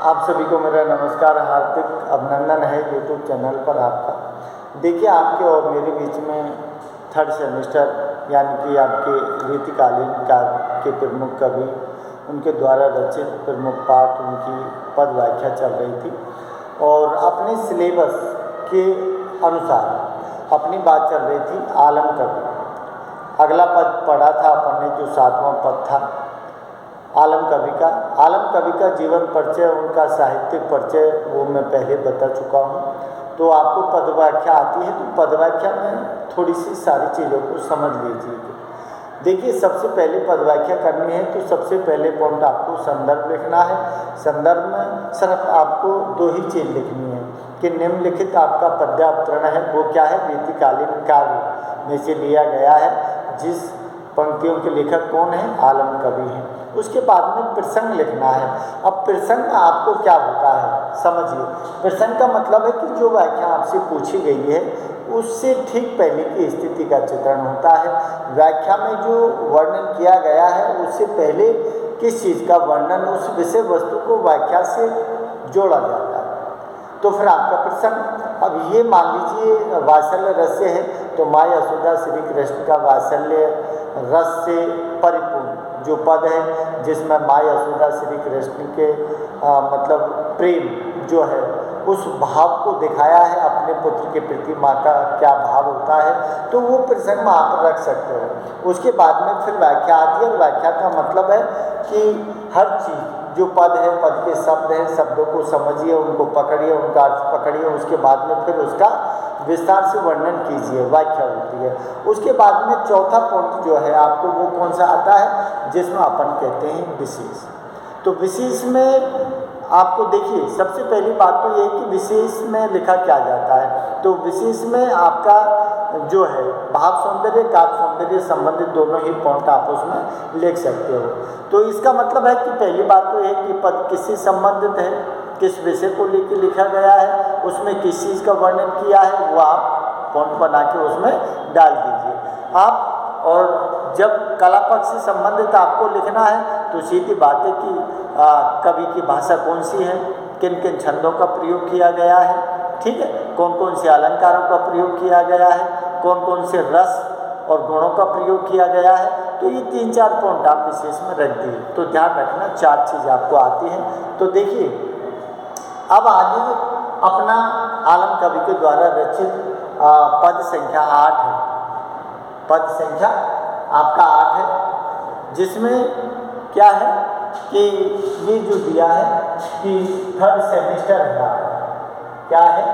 आप सभी को मेरा नमस्कार, हार्दिक अभिनंदन है यूट्यूब चैनल पर आपका। देखिए, आपके और मेरे बीच में थर्ड सेमेस्टर यानी कि आपके रीतिकालीन काव्य के प्रमुख कवि, उनके द्वारा रचित प्रमुख पाठ, उनकी पद व्याख्या चल रही थी और अपने सिलेबस के अनुसार अपनी बात चल रही थी आलम कवि। अगला पद पढ़ा था अपन ने, जो 7वां पद था आलम कवि का। आलम कवि का जीवन परिचय, उनका साहित्यिक परिचय वो मैं पहले बता चुका हूँ। तो आपको पद व्याख्या आती है तो पद व्याख्या में थोड़ी सी सारी चीज़ों को समझ लीजिए। देखिए, सबसे पहले पद व्याख्या करनी है तो सबसे पहले पॉइंट आपको संदर्भ लिखना है। संदर्भ में सिर्फ आपको दो ही चीज़ लिखनी है कि निम्नलिखित आपका पद्यावतरण है वो क्या है, रीतिकालीन काव्य में से लिया गया है। जिस पंक्तियों के लेखक कौन है, आलम कवि हैं। उसके बाद में प्रसंग लिखना है। अब प्रसंग आपको क्या होता है समझिए। प्रसंग का मतलब है कि जो व्याख्या आपसे पूछी गई है उससे ठीक पहले की स्थिति का चित्रण होता है। व्याख्या में जो वर्णन किया गया है उससे पहले किस चीज़ का वर्णन, उस विषय वस्तु को व्याख्या से जोड़ा जाता है, तो फिर आपका प्रसंग। अब ये मान लीजिए वात्सल्य रस से है तो माँ यशोदा श्री कृष्ण का वात्सल्य रस से परिपूर्ण जो पद है, जिसमें माँ यशोदा श्री कृष्ण के मतलब प्रेम जो है उस भाव को दिखाया है, अपने पुत्र के प्रति माँ का क्या भाव होता है, तो वो प्रसंग में आप रख सकते हो। उसके बाद में फिर व्याख्या आती है। व्याख्या का मतलब है कि हर चीज़ जो पद है, पद के शब्द हैं, शब्दों को समझिए, उनको पकड़िए, उनका अर्थ पकड़िए, उसके बाद में फिर उसका विस्तार से वर्णन कीजिए, व्याख्या होती है। उसके बाद में चौथा पॉइंट जो है आपको वो कौन सा आता है, जिसमें अपन कहते हैं विशेष। तो विशेष में आपको देखिए, सबसे पहली बात तो ये है कि विशेष में लिखा क्या जाता है। तो विशेष में आपका जो है भाव सौंदर्य, काव्य सौंदर्य संबंधित दोनों ही पॉइंट आप उसमें लिख सकते हो। तो इसका मतलब है कि पहली बात तो है कि पद किससे संबंधित है, किस विषय को लेकर लिखा गया है, उसमें किस चीज़ का वर्णन किया है, वो आप पॉइंट बना के उसमें डाल दीजिए आप। और जब कला पक्ष से संबंधित आपको लिखना है तो सीधी बात है कि कवि की भाषा कौन सी है, किन किन छंदों का प्रयोग किया गया है, ठीक है, कौन कौन से अलंकारों का प्रयोग किया गया है, कौन कौन से रस और गुणों का प्रयोग किया गया है। तो ये 3-4 पॉइंट आप विशेष में रख दिए तो ध्यान रखना 4 चीज़ आपको आती हैं। तो देखिए, अब आगे अपना आलम कवि के द्वारा रचित पद संख्या 8 है। पद संख्या आपका 8 है, जिसमें क्या है कि ये जो दिया है कि थर्ड सेमेस्टर है, क्या है,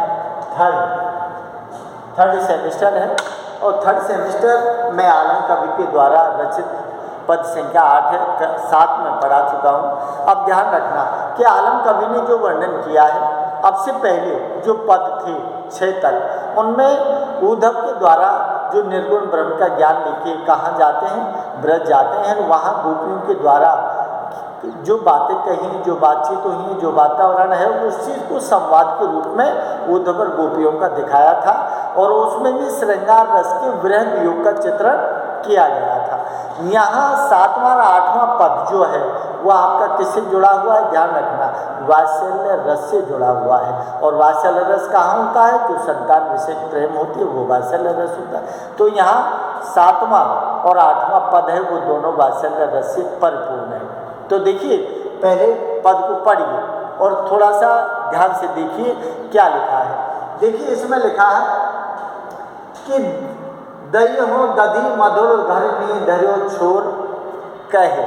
थर्ड सेमेस्टर है। और थर्ड सेमेस्टर में आलम कवि के द्वारा रचित पद संख्या 8 है, 7 में पढ़ा चुका हूँ। अब ध्यान रखना कि आलम कवि ने जो वर्णन किया है, अब से पहले जो पद थे 6 तक, उनमें उद्धव के द्वारा जो निर्गुण ब्रह्म का ज्ञान लेके कहाँ जाते हैं, ब्रज जाते हैं, वहाँ गोपियों के द्वारा जो बातें कही, जो बातचीत हुई, जो वातावरण है, उस चीज़ को संवाद के रूप में उद्धव और गोपियों का दिखाया था। और उसमें भी श्रृंगार रस के विरह योग का चित्रण किया गया था। यहाँ 7वां और 8वां पद जो है वह आपका किससे जुड़ा हुआ है, ध्यान रखना, वात्सल्य रस से जुड़ा हुआ है। और वात्सल्य रस कहाँ होता है, जो संतान विषय प्रेम होती है वो वात्सल्य रस होता है। तो यहाँ 7वां और 8वां पद है वो दोनों वात्सल्य रस से परिपूर्ण है। तो देखिए, पहले पद को पढ़िए और थोड़ा सा ध्यान से देखिए क्या लिखा है। देखिए, इसमें लिखा है कि दई हो दधी मधुर घर में धर्यो छोर कहे,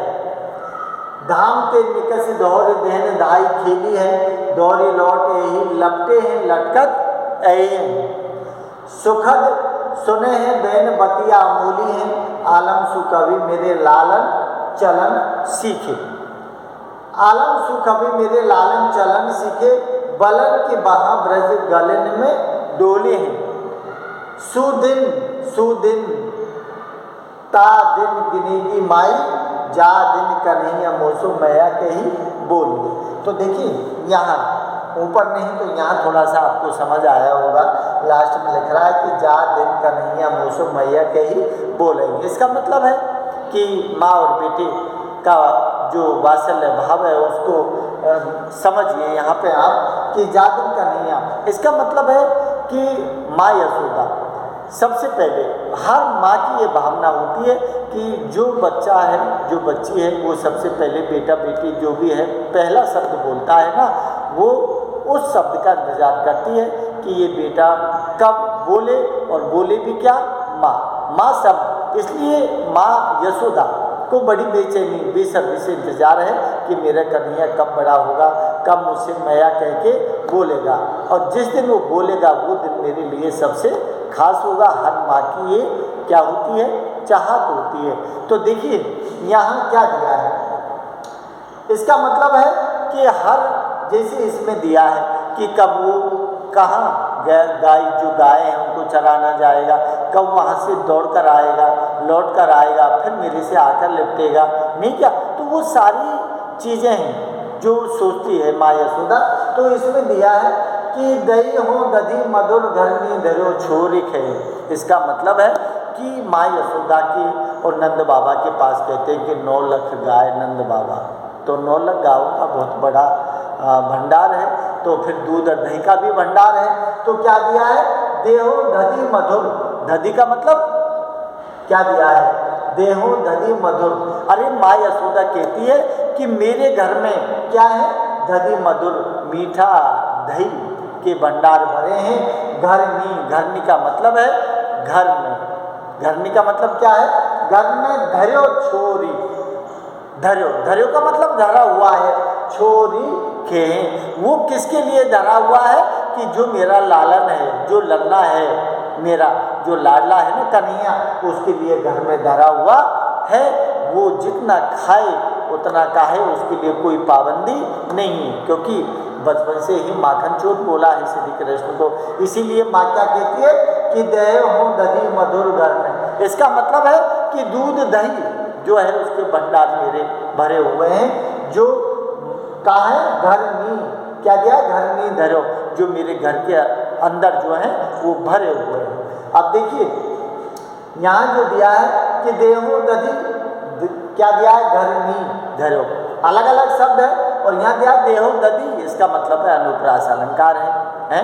धाम ते निकस दोहर देहन धाई खेली है, दौरी लौट यही लपटे हैं लटकत ऐन, सुखद सुने हैं बैन बतिया मूली हैं, आलम सुकवि मेरे लालन चलन सीखे। आलम सुकवि मेरे लालन चलन सीखे, बलन के बहा ब्रज गलन में डोले हैं, सुदिन सुदिन ता दिन गिनेगी माई, जा दिन कन्हैया मोसो मैया कही बोली। तो देखिए, यहाँ ऊपर नहीं तो यहाँ थोड़ा सा आपको समझ आया होगा, लास्ट में लिख रहा है कि जा दिन कन्हैया मोसो मैया कही बोलेंगे। इसका मतलब है कि माँ और बेटे का जो वात्सल्य भाव है उसको समझिए यहाँ पे आप कि जादन कन्हैया, इसका मतलब है कि माँ यशोदा। सबसे पहले हर माँ की ये भावना होती है कि जो बच्चा है, जो बच्ची है, वो सबसे पहले बेटा बेटी जो भी है पहला शब्द बोलता है ना, वो उस शब्द का इंतजार करती है कि ये बेटा कब बोले, और बोले भी क्या, माँ। माँ शब्द, इसलिए माँ यशोदा को बड़ी बेचैनी बेसब्री से इंतजार है कि मेरा कन्हैया कब बड़ा होगा, कब मुझसे मैया कह के बोलेगा, और जिस दिन वो बोलेगा वो दिन मेरे लिए सबसे खास होगा। हर माँ की ये क्या होती है, चाहत होती है। तो देखिए यहाँ क्या दिया है, इसका मतलब है कि हर, जैसे इसमें दिया है कि कब वो कहाँ गाय, जो गाय हैं उनको चराना जाएगा, कब वहाँ से दौड़ कर आएगा, लौट कर आएगा, फिर मेरे से आकर लिपटेगा, नहीं क्या। तो वो सारी चीज़ें हैं जो सोचती है माँ यशोदा। तो इसमें दिया है कि दही हो दधी मधुर घरनी धरो छोरिक है। इसका मतलब है कि माँ यशोदा की और नंद बाबा के पास कहते हैं कि 9 लाख गाय नंद बाबा, तो 9 लाख गायों का बहुत बड़ा भंडार है, तो फिर दूध और दही का भी भंडार है। तो क्या दिया है, देहो दधी मधुर। दधी का मतलब क्या दिया है, देहो दधी मधुर। अरे माँ यशोदा कहती है कि मेरे घर में क्या है, दधी मधुर मीठा दही के भंडार भरे हैं। घरनी, घरनी का मतलब है घर में, घरनी का मतलब क्या है, घर में धर्यो छोरी। धर्यो, धर्यो का मतलब धरा हुआ है, छोरी के, वो किसके लिए धरा हुआ है कि जो मेरा लालन है, जो लल्ला है, मेरा जो लाडला है ना कन्हैया, उसके लिए घर में धरा हुआ है। वो जितना खाए उतना काहे, उसके लिए कोई पाबंदी नहीं है, क्योंकि बचपन से ही माखन चोर बोला है श्री कृष्ण को। इसीलिए माँ क्या कहती है कि देव हो दधी मधुर घर में। इसका मतलब है कि दूध दही जो है उसके भंडार मेरे भरे हुए हैं। जो कहा है, घरनी, क्या दिया, घरनी धरो, जो मेरे घर के अंदर जो है वो भरे हुए हैं। अब देखिए यहाँ जो दिया है कि देहो दधी, क्या दिया है, घरनी धरो, अलग अलग शब्द है, और यहाँ दिया देहो दधी, इसका मतलब है अनुप्रास अलंकार है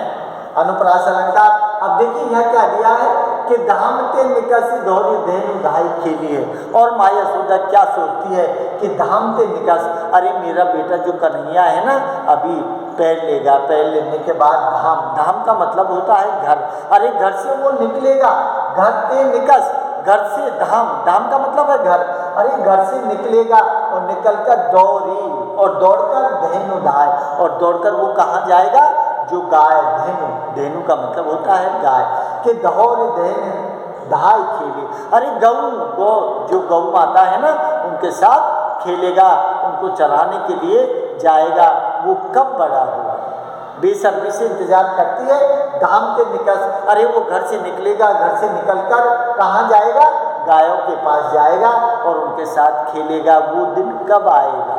अनुप्रास अलंकार। अब देखिए यहाँ क्या दिया है कि धामते निकसी धौरी धेनु धाई खेली है। और माँ यशोदा क्या सोचती है कि धामते निकस, अरे मेरा बेटा जो कन्हैया है ना, अभी पैर लेगा, पैर लेने के बाद धाम, धाम का मतलब होता है घर। अरे घर से वो निकलेगा, घर ते निकस, घर से धाम, धाम का मतलब है घर। अरे घर से निकलेगा और निकलकर दौड़ी, और दौड़कर धेनु धाय, और दौड़कर वो कहाँ जाएगा, जो गाय, धेनु, धेनु का मतलब होता है गाय, कि दौड़ धेनु धाय खेले। अरे गऊ, गौ, जो गौ माता है ना, उनके साथ खेलेगा, उनको चराने के लिए जाएगा। वो कब बड़ा होगा, बेसब्री से इंतजार करती है। धाम से निकल, अरे वो घर से निकलेगा, घर से निकलकर कहाँ जाएगा, गायों के पास जाएगा और उनके साथ खेलेगा। वो दिन कब आएगा।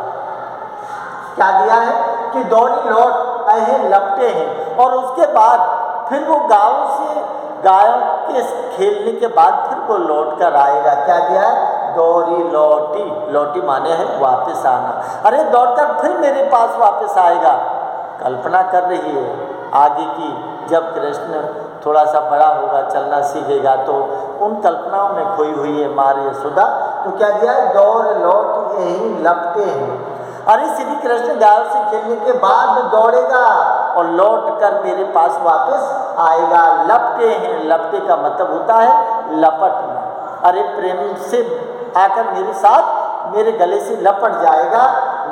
क्या दिया है कि दौड़ी लौट आए लपटे हैं, और उसके बाद फिर वो गायों के खेलने के बाद फिर वो लौट कर आएगा। क्या दिया है, दौड़ी लौटी, लौटी माने है वापस आना। अरे दौड़कर फिर मेरे पास वापस आएगा। कल्पना कर रही है आगे की, जब कृष्ण थोड़ा सा बड़ा होगा, चलना सीखेगा, तो उन कल्पनाओं में खोई हुई है माँ यशोदा। तो क्या दिया है, दौड़ लौट यही लपटे हैं। अरे श्री कृष्ण गायों से खेलने के बाद दौड़ेगा और लौट कर मेरे पास वापस आएगा। लपटे हैं, लपटे का मतलब होता है लपटना। अरे प्रेम से आकर मेरे साथ मेरे गले से लपट जाएगा,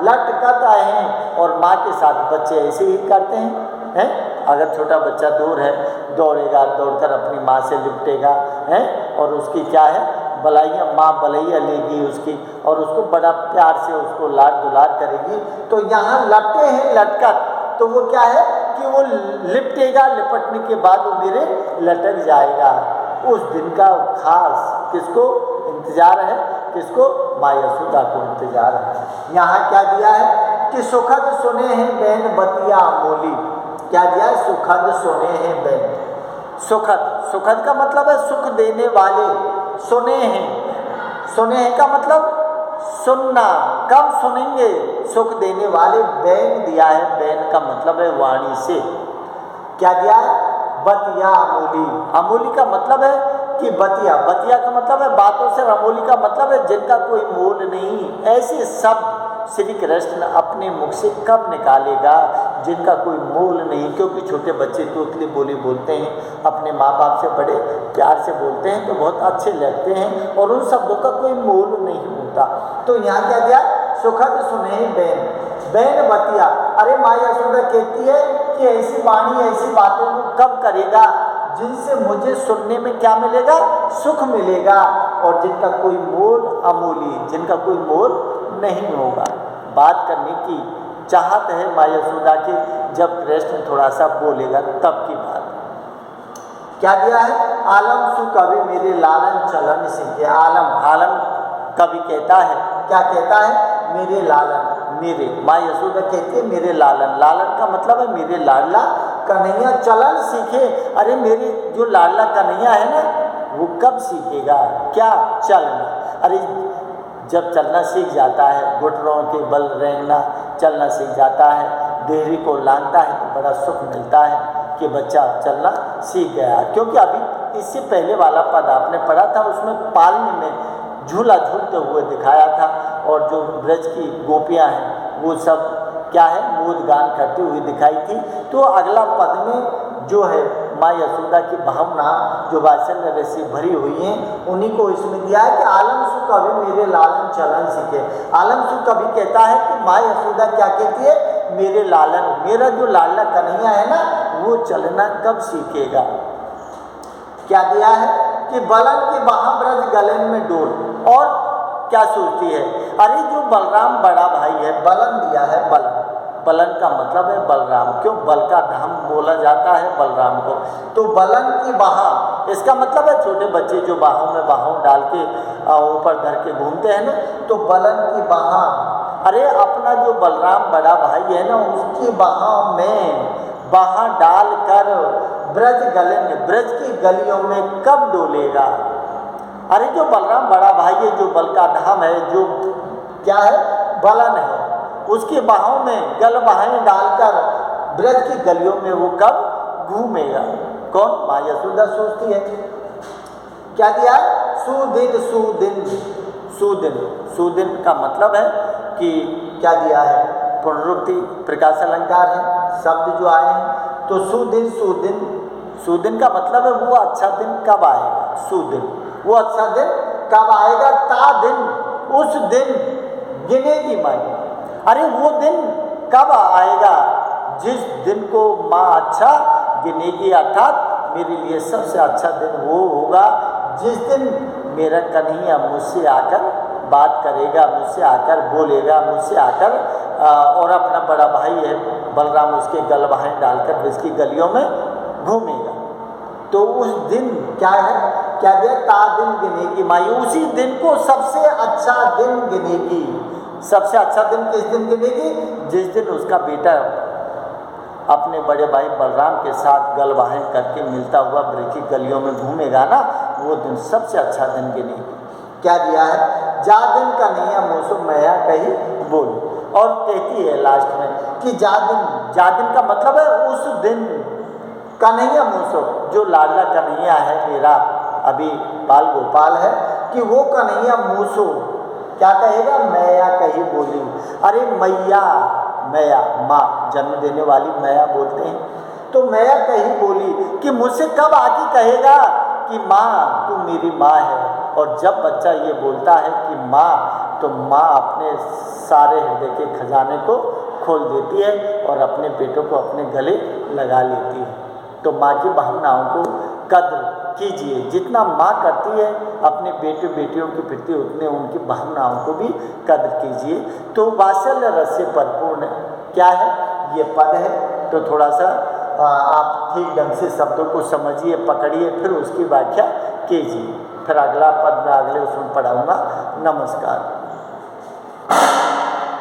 लटकता है। और माँ के साथ बच्चे ऐसे ही करते हैं। अगर छोटा बच्चा दूर है, दौड़ेगा, दौड़कर अपनी माँ से लिपटेगा, हैं, और उसकी क्या है, बलाइयाँ, माँ बलैया लेगी उसकी, और उसको बड़ा प्यार से उसको लाड दुलार करेगी। तो यहाँ लपटे हैं, लटकत, तो वो क्या है कि वो लिपटेगा, लिपटने के बाद वो मेरे लटक जाएगा। उस दिन का खास किसको इंतजार है, किसको, माँ यशोदा को इंतजार है। यहाँ क्या दिया है कि सुखद सुने हैं बैन बतिया मोली। क्या दिया है, सुखद सुने हैं बैन। सुखद, सुखद का मतलब है सुख देने वाले। सुने हैं, सुने हैं का मतलब सुनना, कब सुनेंगे? सुख देने वाले बैन दिया है। बैन का मतलब है वाणी से। क्या दिया है? बतिया अमूली। अमूली का मतलब है कि बतिया, बतिया का मतलब है बातों से, अमूली का मतलब है जिनका कोई मोल नहीं। ऐसे शब्द श्री कृष्ण अपने मुख से कब निकालेगा जिनका कोई मोल नहीं? क्योंकि छोटे बच्चे तोतली बोली बोलते हैं, अपने माँ बाप से बड़े प्यार से बोलते हैं तो बहुत अच्छे लगते हैं और उन शब्दों का कोई मोल नहीं होता। तो यहाँ क्या दिया? सुखद सुने बैन, बैन बतिया। अरे माँ यशोदा कहती है कि ऐसी वाणी, ऐसी बातों को कब करेगा जिनसे मुझे सुनने में क्या मिलेगा? सुख मिलेगा, और जिनका कोई मोल अमूली, जिनका कोई मोल नहीं होगा। बात करने की चाहत है माँ यशोदा की, जब कृष्ण थोड़ा सा बोलेगा तब की बात। क्या दिया है? आलम सु कवि मेरे लालन चलन सीखे। आलम, आलम कवि कहता है, क्या कहता है? मेरे लालन, मेरे, माँ यशोदा कहती है मेरे लालन। लालन का मतलब है मेरे लाडला कन्हैया चलन सीखे। अरे मेरे जो लाडला कन्हैया है ना, वो कब सीखेगा? क्या? चलना। अरे जब चलना सीख जाता है, घुटनों के बल रेंगना चलना सीख जाता है, देहरी को लांघता है तो बड़ा सुख मिलता है कि बच्चा चलना सीख गया। क्योंकि अभी इससे पहले वाला पद आपने पढ़ा था, उसमें पालने में झूला झूलते हुए दिखाया था, और जो ब्रज की गोपियां हैं वो सब क्या है? मोद गान करती हुई दिखाई थी। तो अगला पद में जो है माँ यशोदा की भावना जो वात्सल्य रस से भरी हुई हैं, उन्हीं को इसमें दिया है कि आलम सु कवि मेरे लालन चलन सीखे। आलम सु कवि कहता है कि माँ यशोदा क्या कहती है? मेरे लालन, मेरा जो लाडला कन्हैया है ना, वो चलना कब सीखेगा? क्या दिया है? कि बलन के वहाँ ब्रज गलन में डोल। और क्या सोचती है? अरे जो बलराम बड़ा भाई है, बलन दिया है, बलन, बलन का मतलब है बलराम। क्यों? बल का धाम बोला जाता है बलराम को। तो बलन की बाह, इसका मतलब है छोटे बच्चे जो बाहों में बाहों डाल के ऊपर धर के घूमते हैं ना, तो बलन की बाह। अरे अपना जो बलराम बड़ा भाई है ना, उसकी बाहों में बाह डाल कर ब्रज गलन, ब्रज की गलियों में कब डोलेगा? अरे जो बलराम बड़ा भाई है, जो बल का धाम है, जो क्या है? बलन है, उसकी बाहों में गल बाहें डालकर ब्रज की गलियों में वो कब घूमेगा? कौन? माँ यशोदा सोचती है। क्या दिया? सुदिन, सुदिन, सुदिन, सुदिन का मतलब है कि क्या दिया है? पुनरुक्ति प्रकाश अलंकार है, शब्द जो आए हैं। तो सुदिन, सुदिन, सुदिन का मतलब है वो अच्छा दिन कब आएगा? सुदिन, वो अच्छा दिन कब आएगा? ता दिन, उस दिन गिनेगी माँ। अरे वो दिन कब आएगा जिस दिन को माँ अच्छा गिनेगी, अर्थात मेरे लिए सबसे अच्छा दिन वो होगा जिस दिन मेरा कन्हैया मुझसे आकर बात करेगा, मुझसे आकर बोलेगा, मुझसे आकर और अपना बड़ा भाई है बलराम उसके गलबाहें डालकर ब्रज की गलियों में घूमेगा। तो उस दिन क्या है? क्या दे? ता दिन गिनेगी माई, उसी दिन को सबसे अच्छा दिन गिनेगी। सबसे अच्छा दिन किस दिन गिनेगी? जिस दिन उसका बेटा अपने बड़े भाई बलराम के साथ गलबाहें करके मिलता हुआ ब्रज की गलियों में घूमेगा ना, वो दिन सबसे अच्छा दिन गिनेगी। क्या दिया है? जा दिन कन्हैया मोसो मैया कही बोल। और कहती है लास्ट में कि जा दिन, जा दिन का मतलब है उस दिन कन्हैया मोसो, जो लाडला कन्हैया है मेरा, अभी बाल गोपाल है, कि वो कन्हैया मूसो क्या कहेगा? मैया कही बोली। अरे मैया, मैया माँ, जन्म देने वाली मैया बोलते हैं। तो मैया कही बोली कि मुझसे कब आके कहेगा कि माँ तू मेरी माँ है। और जब बच्चा ये बोलता है कि माँ, तो माँ अपने सारे हृदय के खजाने को खोल देती है और अपने बेटों को अपने गले लगा लेती है। तो माँ की भावनाओं को कद्र कीजिए, जितना माँ करती है अपने बेटे बेटियों के प्रति, उतने उनकी भावनाओं को भी कद्र कीजिए। तो वात्सल्य रस से परिपूर्ण क्या है ये पद है। तो थोड़ा सा आप ठीक ढंग से शब्दों को समझिए, पकड़िए, फिर उसकी व्याख्या कीजिए। फिर अगला पद में अगले उसमें पढ़ाऊँगा। नमस्कार।